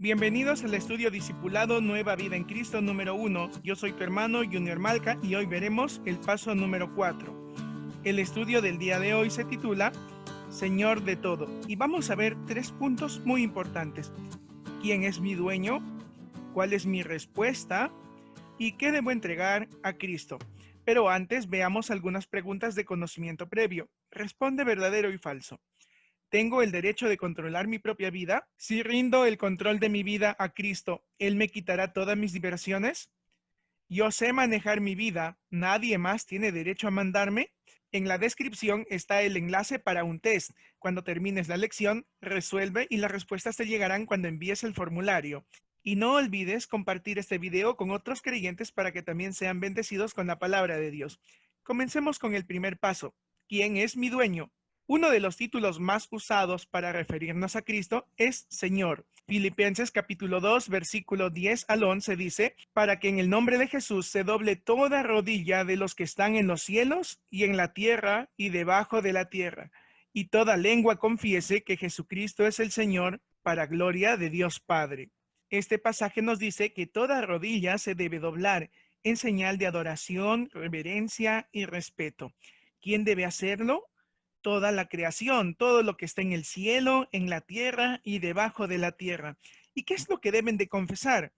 Bienvenidos al estudio discipulado Nueva Vida en Cristo número 1. Yo soy tu hermano Junior Malca y hoy veremos el paso número 4. El estudio del día de hoy se titula Señor de todo y vamos a ver 3 puntos muy importantes. ¿Quién es mi dueño? ¿Cuál es mi respuesta? ¿Y qué debo entregar a Cristo? Pero antes veamos algunas preguntas de conocimiento previo. Responde verdadero y falso. ¿Tengo el derecho de controlar mi propia vida? Si rindo el control de mi vida a Cristo, ¿Él me quitará todas mis diversiones? Yo sé manejar mi vida, ¿nadie más tiene derecho a mandarme? En la descripción está el enlace para un test. Cuando termines la lección, resuelve y las respuestas te llegarán cuando envíes el formulario. Y no olvides compartir este video con otros creyentes para que también sean bendecidos con la palabra de Dios. Comencemos con el primer paso. ¿Quién es mi dueño? Uno de los títulos más usados para referirnos a Cristo es Señor. Filipenses capítulo 2, versículo 10 al 11 dice, para que en el nombre de Jesús se doble toda rodilla de los que están en los cielos y en la tierra y debajo de la tierra, y toda lengua confiese que Jesucristo es el Señor, para gloria de Dios Padre. Este pasaje nos dice que toda rodilla se debe doblar en señal de adoración, reverencia y respeto. ¿Quién debe hacerlo? Toda la creación, todo lo que está en el cielo, en la tierra y debajo de la tierra. ¿Y qué es lo que deben de confesar?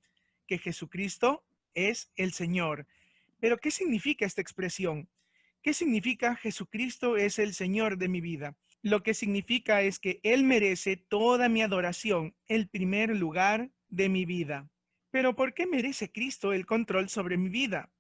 Que Jesucristo es el Señor. Pero ¿qué significa esta expresión? ¿Qué significa Jesucristo es el Señor de mi vida? Lo que significa es que Él merece toda mi adoración, el primer lugar de mi vida. Pero ¿por qué merece Cristo el control sobre mi vida?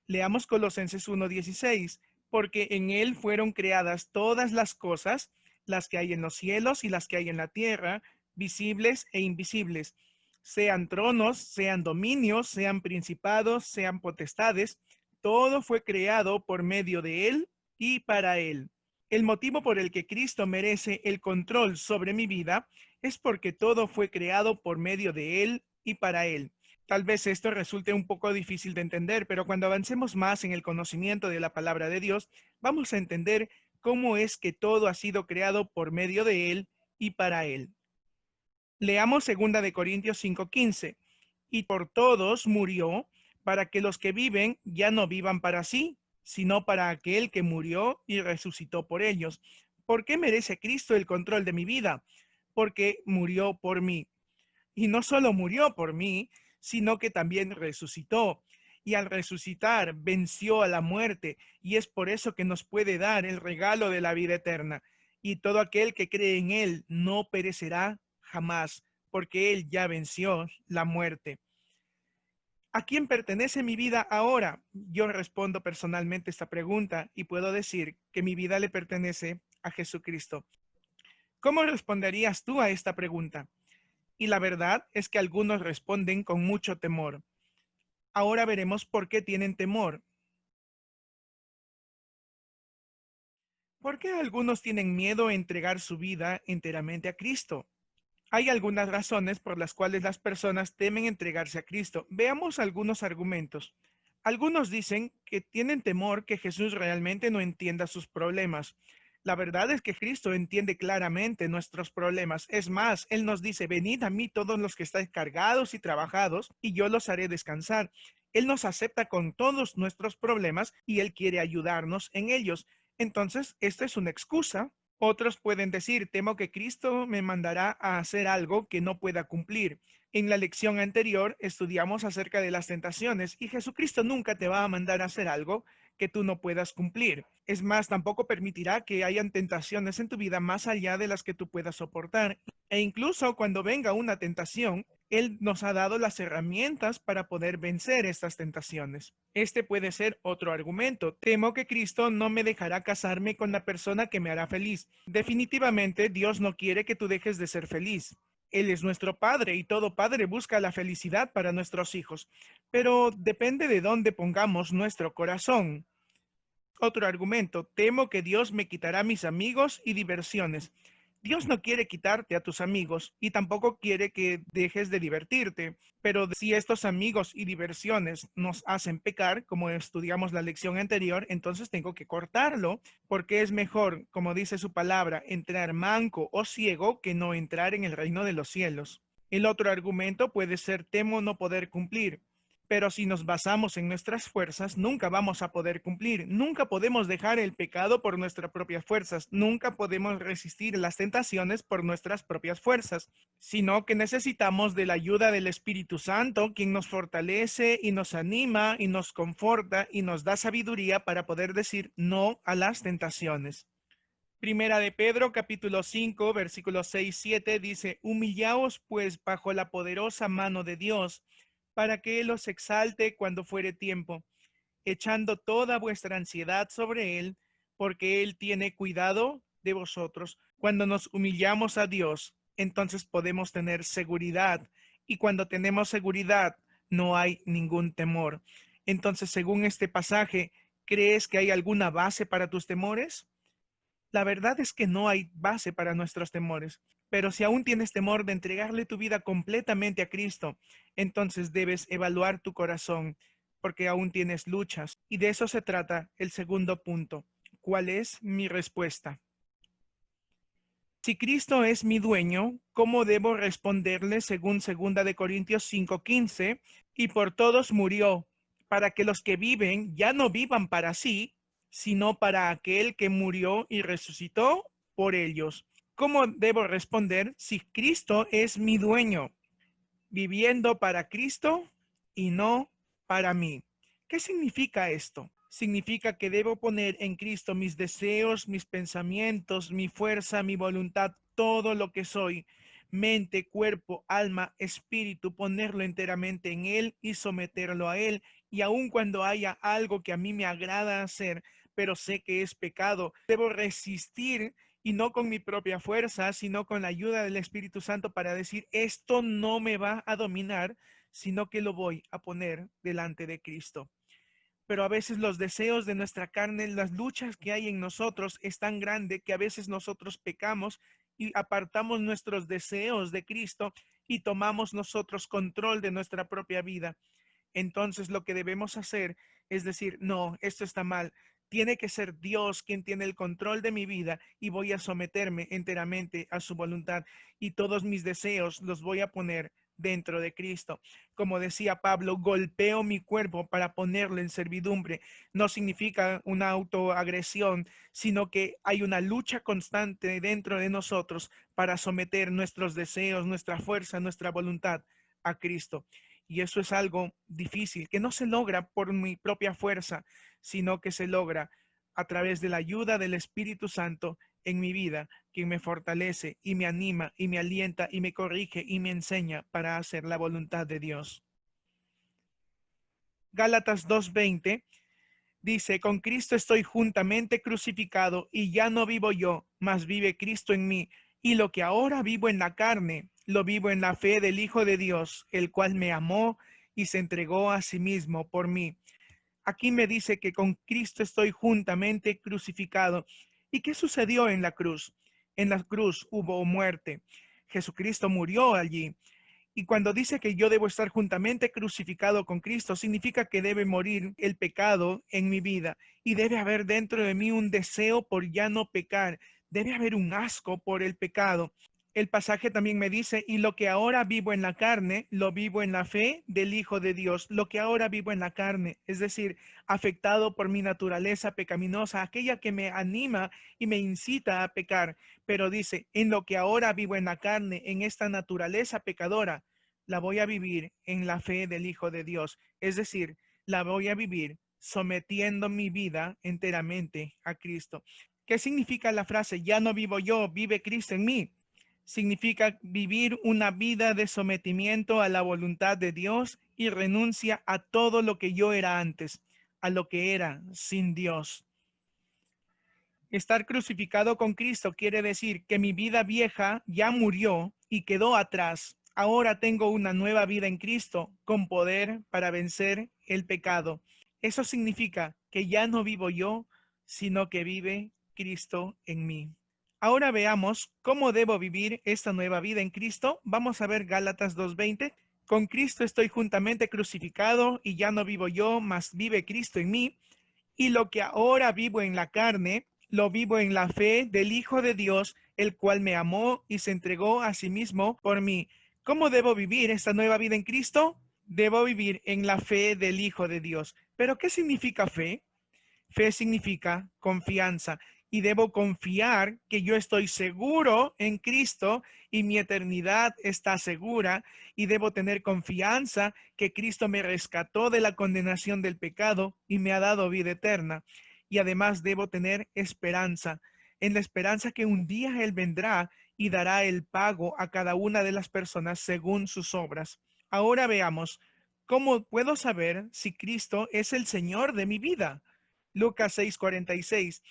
Leamos Colosenses 1:16, porque en Él fueron creadas todas las cosas, las que hay en los cielos y las que hay en la tierra, visibles e invisibles, sean tronos, sean dominios, sean principados, sean potestades, todo fue creado por medio de Él y para Él. El motivo por el que Cristo merece el control sobre mi vida es porque todo fue creado por medio de Él y para Él. Tal vez esto resulte un poco difícil de entender, pero cuando avancemos más en el conocimiento de la palabra de Dios, vamos a entender cómo es que todo ha sido creado por medio de Él y para Él. Leamos 2 de Corintios 5:15. Y por todos murió, para que los que viven ya no vivan para sí, sino para aquel que murió y resucitó por ellos. ¿Por qué merece Cristo el control de mi vida? Porque murió por mí. Y no solo murió por mí, sino que también resucitó. Y al resucitar venció a la muerte, y es por eso que nos puede dar el regalo de la vida eterna. Y todo aquel que cree en Él no perecerá jamás, porque Él ya venció la muerte. ¿A quién pertenece mi vida ahora? Yo respondo personalmente esta pregunta y puedo decir que mi vida le pertenece a Jesucristo. ¿Cómo responderías tú a esta pregunta? Y la verdad es que algunos responden con mucho temor. Ahora veremos por qué tienen temor. ¿Por qué algunos tienen miedo a entregar su vida enteramente a Cristo? Hay algunas razones por las cuales las personas temen entregarse a Cristo. Veamos algunos argumentos. Algunos dicen que tienen temor que Jesús realmente no entienda sus problemas. La verdad es que Cristo entiende claramente nuestros problemas. Es más, Él nos dice, venid a mí todos los que estáis cargados y trabajados, y yo los haré descansar. Él nos acepta con todos nuestros problemas y Él quiere ayudarnos en ellos. Entonces, esta es una excusa. Otros pueden decir, temo que Cristo me mandará a hacer algo que no pueda cumplir. En la lección anterior estudiamos acerca de las tentaciones y Jesucristo nunca te va a mandar a hacer algo que tú no puedas cumplir. Es más, tampoco permitirá que hayan tentaciones en tu vida más allá de las que tú puedas soportar. E incluso cuando venga una tentación, Él nos ha dado las herramientas para poder vencer estas tentaciones. Este puede ser otro argumento. Temo que Cristo no me dejará casarme con la persona que me hará feliz. Definitivamente, Dios no quiere que tú dejes de ser feliz. Él es nuestro Padre y todo padre busca la felicidad para nuestros hijos, pero depende de dónde pongamos nuestro corazón. Otro argumento, temo que Dios me quitará mis amigos y diversiones. Dios no quiere quitarte a tus amigos y tampoco quiere que dejes de divertirte, pero si estos amigos y diversiones nos hacen pecar, como estudiamos la lección anterior, entonces tengo que cortarlo, porque es mejor, como dice su palabra, entrar manco o ciego que no entrar en el reino de los cielos. El otro argumento puede ser temo no poder cumplir. Pero si nos basamos en nuestras fuerzas, nunca vamos a poder cumplir. Nunca podemos dejar el pecado por nuestras propias fuerzas. Nunca podemos resistir las tentaciones por nuestras propias fuerzas, sino que necesitamos de la ayuda del Espíritu Santo, quien nos fortalece y nos anima y nos conforta y nos da sabiduría para poder decir no a las tentaciones. Primera de Pedro, capítulo 5, versículos 6-7 dice: Humillaos pues bajo la poderosa mano de Dios, para que Él os exalte cuando fuere tiempo, echando toda vuestra ansiedad sobre Él, porque Él tiene cuidado de vosotros. Cuando nos humillamos a Dios, entonces podemos tener seguridad, y cuando tenemos seguridad, no hay ningún temor. Entonces, según este pasaje, ¿crees que hay alguna base para tus temores? La verdad es que no hay base para nuestros temores, pero si aún tienes temor de entregarle tu vida completamente a Cristo, entonces debes evaluar tu corazón, porque aún tienes luchas. Y de eso se trata el segundo punto. ¿Cuál es mi respuesta? Si Cristo es mi dueño, ¿cómo debo responderle según 2 de Corintios 5:15? Y por todos murió, para que los que viven ya no vivan para sí, sino para aquel que murió y resucitó por ellos. ¿Cómo debo responder si Cristo es mi dueño? Viviendo para Cristo y no para mí. ¿Qué significa esto? Significa que debo poner en Cristo mis deseos, mis pensamientos, mi fuerza, mi voluntad, todo lo que soy, mente, cuerpo, alma, espíritu, ponerlo enteramente en Él y someterlo a Él. Y aun cuando haya algo que a mí me agrada hacer, pero sé que es pecado, debo resistir, y no con mi propia fuerza, sino con la ayuda del Espíritu Santo para decir: esto no me va a dominar, sino que lo voy a poner delante de Cristo. Pero a veces los deseos de nuestra carne, las luchas que hay en nosotros es tan grande que a veces nosotros pecamos y apartamos nuestros deseos de Cristo y tomamos nosotros control de nuestra propia vida. Entonces lo que debemos hacer es decir: no, esto está mal. Tiene que ser Dios quien tiene el control de mi vida y voy a someterme enteramente a su voluntad, y todos mis deseos los voy a poner dentro de Cristo. Como decía Pablo, golpeo mi cuerpo para ponerlo en servidumbre. No significa una autoagresión, sino que hay una lucha constante dentro de nosotros para someter nuestros deseos, nuestra fuerza, nuestra voluntad a Cristo. Y eso es algo difícil, que no se logra por mi propia fuerza, sino que se logra a través de la ayuda del Espíritu Santo en mi vida, quien me fortalece y me anima y me alienta y me corrige y me enseña para hacer la voluntad de Dios. Gálatas 2:20 dice: con Cristo estoy juntamente crucificado, y ya no vivo yo, mas vive Cristo en mí. Y lo que ahora vivo en la carne, lo vivo en la fe del Hijo de Dios, el cual me amó y se entregó a sí mismo por mí. Aquí me dice que con Cristo estoy juntamente crucificado. ¿Y qué sucedió en la cruz? En la cruz hubo muerte. Jesucristo murió allí. Y cuando dice que yo debo estar juntamente crucificado con Cristo, significa que debe morir el pecado en mi vida y debe haber dentro de mí un deseo por ya no pecar. Debe haber un asco por el pecado. El pasaje también me dice: y lo que ahora vivo en la carne, lo vivo en la fe del Hijo de Dios. Lo que ahora vivo en la carne, es decir, afectado por mi naturaleza pecaminosa, aquella que me anima y me incita a pecar. Pero dice: en lo que ahora vivo en la carne, en esta naturaleza pecadora, la voy a vivir en la fe del Hijo de Dios. Es decir, la voy a vivir sometiendo mi vida enteramente a Cristo. ¿Qué significa la frase ya no vivo yo, vive Cristo en mí? Significa vivir una vida de sometimiento a la voluntad de Dios y renuncia a todo lo que yo era antes, a lo que era sin Dios. Estar crucificado con Cristo quiere decir que mi vida vieja ya murió y quedó atrás. Ahora tengo una nueva vida en Cristo con poder para vencer el pecado. Eso significa que ya no vivo yo, sino que vive Cristo en mí. Ahora veamos cómo debo vivir esta nueva vida en Cristo. Vamos a ver Gálatas 2:20. Con Cristo estoy juntamente crucificado y ya no vivo yo, mas vive Cristo en mí. Y lo que ahora vivo en la carne, lo vivo en la fe del Hijo de Dios, el cual me amó y se entregó a sí mismo por mí. ¿Cómo debo vivir esta nueva vida en Cristo? Debo vivir en la fe del Hijo de Dios. ¿Pero qué significa fe? Fe significa confianza y debo confiar que yo estoy seguro en Cristo y mi eternidad está segura y debo tener confianza que Cristo me rescató de la condenación del pecado y me ha dado vida eterna. Y además debo tener esperanza, en la esperanza que un día Él vendrá y dará el pago a cada una de las personas según sus obras. Ahora veamos, ¿cómo puedo saber si Cristo es el Señor de mi vida? Lucas 6:46.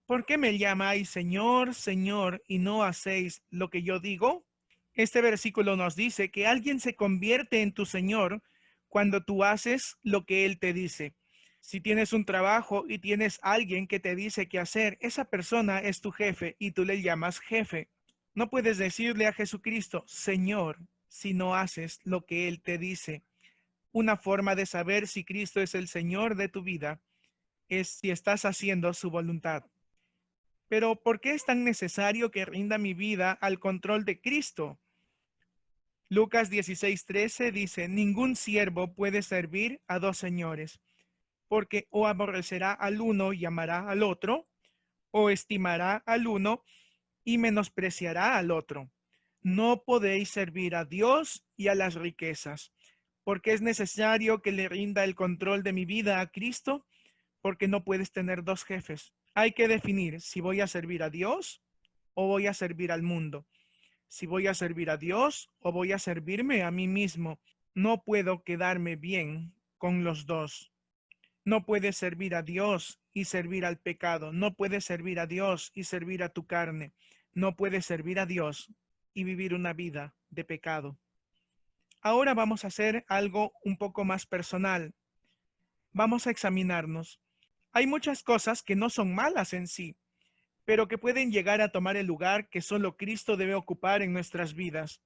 ¿Por qué me llamáis Señor, Señor, y no hacéis lo que yo digo? Este versículo nos dice que alguien se convierte en tu Señor cuando tú haces lo que Él te dice. Si tienes un trabajo y tienes alguien que te dice qué hacer, esa persona es tu jefe y tú le llamas jefe. No puedes decirle a Jesucristo, Señor, si no haces lo que Él te dice. Una forma de saber si Cristo es el Señor de tu vida es si estás haciendo su voluntad. Pero ¿por qué es tan necesario que rinda mi vida al control de Cristo? Lucas 16:13 dice, ningún siervo puede servir a dos señores, porque o aborrecerá al uno y amará al otro, o estimará al uno y menospreciará al otro. No podéis servir a Dios y a las riquezas. Porque es necesario que le rinda el control de mi vida a Cristo, porque no puedes tener dos jefes. Hay que definir si voy a servir a Dios o voy a servir al mundo. Si voy a servir a Dios o voy a servirme a mí mismo. No puedo quedarme bien con los dos. No puedes servir a Dios y servir al pecado. No puedes servir a Dios y servir a tu carne. No puedes servir a Dios y vivir una vida de pecado. Ahora vamos a hacer algo un poco más personal. Vamos a examinarnos. Hay muchas cosas que no son malas en sí, pero que pueden llegar a tomar el lugar que solo Cristo debe ocupar en nuestras vidas.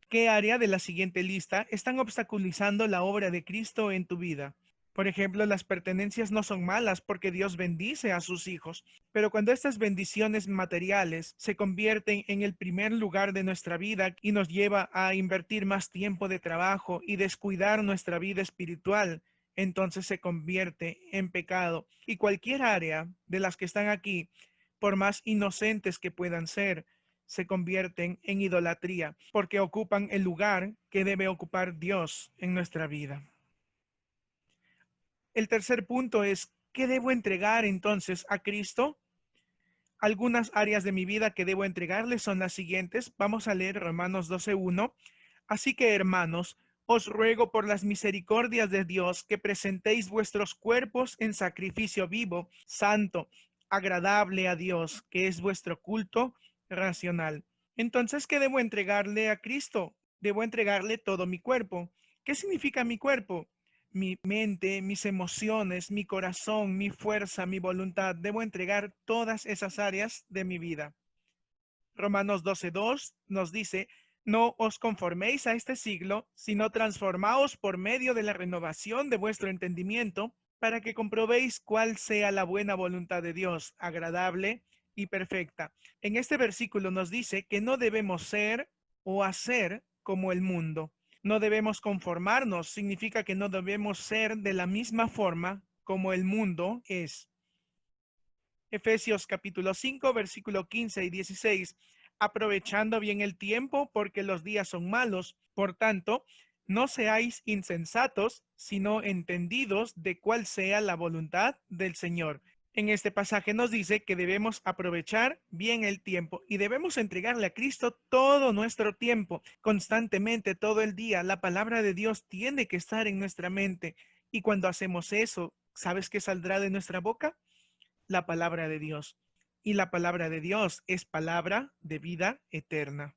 ¿Qué área de la siguiente lista están obstaculizando la obra de Cristo en tu vida? Por ejemplo, las pertenencias no son malas porque Dios bendice a sus hijos, pero cuando estas bendiciones materiales se convierten en el primer lugar de nuestra vida y nos lleva a invertir más tiempo de trabajo y descuidar nuestra vida espiritual, entonces se convierte en pecado. Y cualquier área de las que están aquí, por más inocentes que puedan ser, se convierten en idolatría porque ocupan el lugar que debe ocupar Dios en nuestra vida. El tercer punto es, ¿qué debo entregar entonces a Cristo? Algunas áreas de mi vida que debo entregarle son las siguientes. Vamos a leer Romanos 12:1. Así que, hermanos, os ruego por las misericordias de Dios que presentéis vuestros cuerpos en sacrificio vivo, santo, agradable a Dios, que es vuestro culto racional. Entonces, ¿qué debo entregarle a Cristo? Debo entregarle todo mi cuerpo. ¿Qué significa mi cuerpo? Mi mente, mis emociones, mi corazón, mi fuerza, mi voluntad. Debo entregar todas esas áreas de mi vida. Romanos 12:2 nos dice, no os conforméis a este siglo, sino transformaos por medio de la renovación de vuestro entendimiento, para que comprobéis cuál sea la buena voluntad de Dios, agradable y perfecta. En este versículo nos dice que no debemos ser o hacer como el mundo. No debemos conformarnos, significa que no debemos ser de la misma forma como el mundo es. Efesios capítulo 5, versículo 15 y 16. Aprovechando bien el tiempo, porque los días son malos. Por tanto, no seáis insensatos, sino entendidos de cuál sea la voluntad del Señor. En este pasaje nos dice que debemos aprovechar bien el tiempo y debemos entregarle a Cristo todo nuestro tiempo, constantemente, todo el día. La palabra de Dios tiene que estar en nuestra mente. Y cuando hacemos eso, ¿sabes qué saldrá de nuestra boca? La palabra de Dios. Y la palabra de Dios es palabra de vida eterna.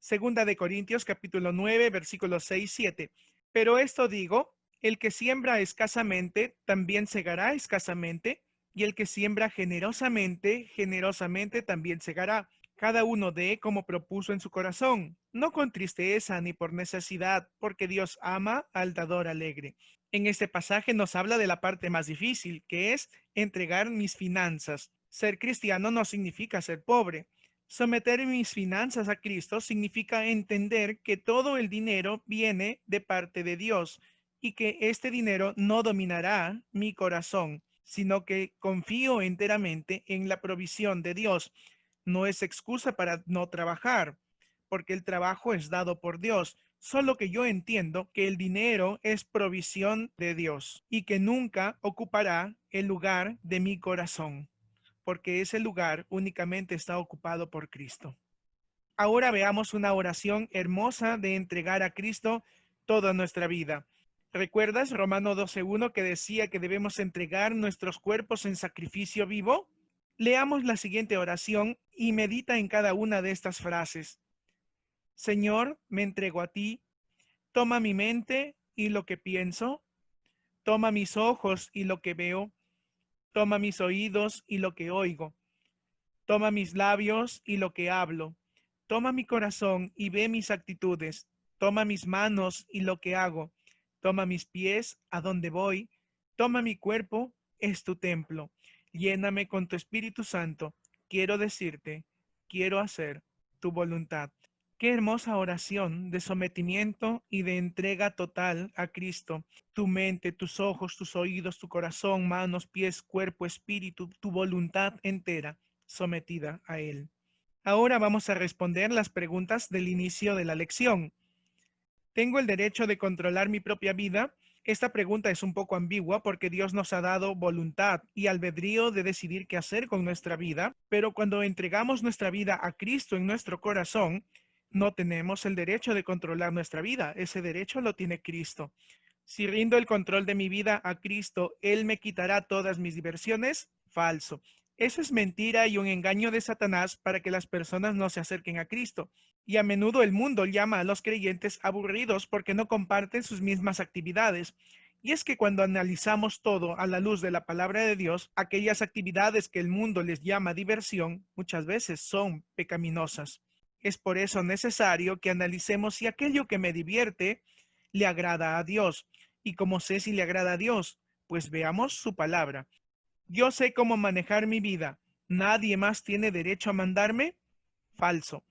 Segunda de Corintios capítulo 9, versículos 6-7. Pero esto digo, el que siembra escasamente, también segará escasamente, y el que siembra generosamente, generosamente también segará. Cada uno dé como propuso en su corazón, no con tristeza ni por necesidad, porque Dios ama al dador alegre. En este pasaje nos habla de la parte más difícil, que es entregar mis finanzas. Ser cristiano no significa ser pobre. Someter mis finanzas a Cristo significa entender que todo el dinero viene de parte de Dios y que este dinero no dominará mi corazón, sino que confío enteramente en la provisión de Dios. No es excusa para no trabajar, porque el trabajo es dado por Dios. Solo que yo entiendo que el dinero es provisión de Dios y que nunca ocupará el lugar de mi corazón, porque ese lugar únicamente está ocupado por Cristo. Ahora veamos una oración hermosa de entregar a Cristo toda nuestra vida. ¿Recuerdas Romano 12:1 que decía que debemos entregar nuestros cuerpos en sacrificio vivo? Leamos la siguiente oración y medita en cada una de estas frases. Señor, me entrego a ti, toma mi mente y lo que pienso, toma mis ojos y lo que veo, toma mis oídos y lo que oigo, toma mis labios y lo que hablo, toma mi corazón y ve mis actitudes, toma mis manos y lo que hago, toma mis pies a donde voy, toma mi cuerpo, es tu templo, lléname con tu Espíritu Santo, quiero decirte, quiero hacer tu voluntad. Qué hermosa oración de sometimiento y de entrega total a Cristo. Tu mente, tus ojos, tus oídos, tu corazón, manos, pies, cuerpo, espíritu, tu voluntad entera sometida a Él. Ahora vamos a responder las preguntas del inicio de la lección. ¿Tengo el derecho de controlar mi propia vida? Esta pregunta es un poco ambigua porque Dios nos ha dado voluntad y albedrío de decidir qué hacer con nuestra vida, pero cuando entregamos nuestra vida a Cristo en nuestro corazón, no tenemos el derecho de controlar nuestra vida. Ese derecho lo tiene Cristo. Si rindo el control de mi vida a Cristo, ¿Él me quitará todas mis diversiones? Falso. Eso es mentira y un engaño de Satanás para que las personas no se acerquen a Cristo. Y a menudo el mundo llama a los creyentes aburridos porque no comparten sus mismas actividades. Y es que cuando analizamos todo a la luz de la palabra de Dios, aquellas actividades que el mundo les llama diversión, muchas veces son pecaminosas. Es por eso necesario que analicemos si aquello que me divierte le agrada a Dios. ¿Y cómo sé si le agrada a Dios? Pues veamos su palabra. Yo sé cómo manejar mi vida. ¿Nadie más tiene derecho a mandarme? Falso.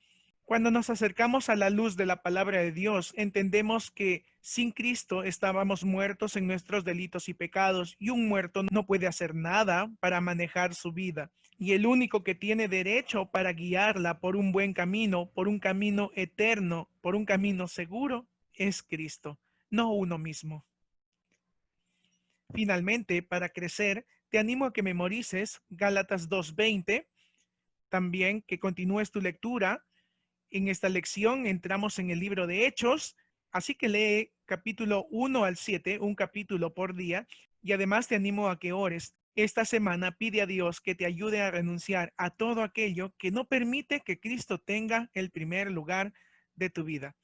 Cuando nos acercamos a la luz de la palabra de Dios, entendemos que sin Cristo estábamos muertos en nuestros delitos y pecados, y un muerto no puede hacer nada para manejar su vida. Y el único que tiene derecho para guiarla por un buen camino, por un camino eterno, por un camino seguro, es Cristo, no uno mismo. Finalmente, para crecer, te animo a que memorices Gálatas 2:20, también que continúes tu lectura. En esta lección entramos en el libro de Hechos, así que lee capítulo 1 al 7, un capítulo por día, y además te animo a que ores. Esta semana pide a Dios que te ayude a renunciar a todo aquello que no permite que Cristo tenga el primer lugar de tu vida.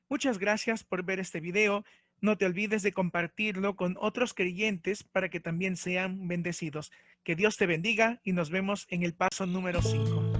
Muchas gracias por ver este video. No te olvides de compartirlo con otros creyentes para que también sean bendecidos. Que Dios te bendiga y nos vemos en el paso número 5.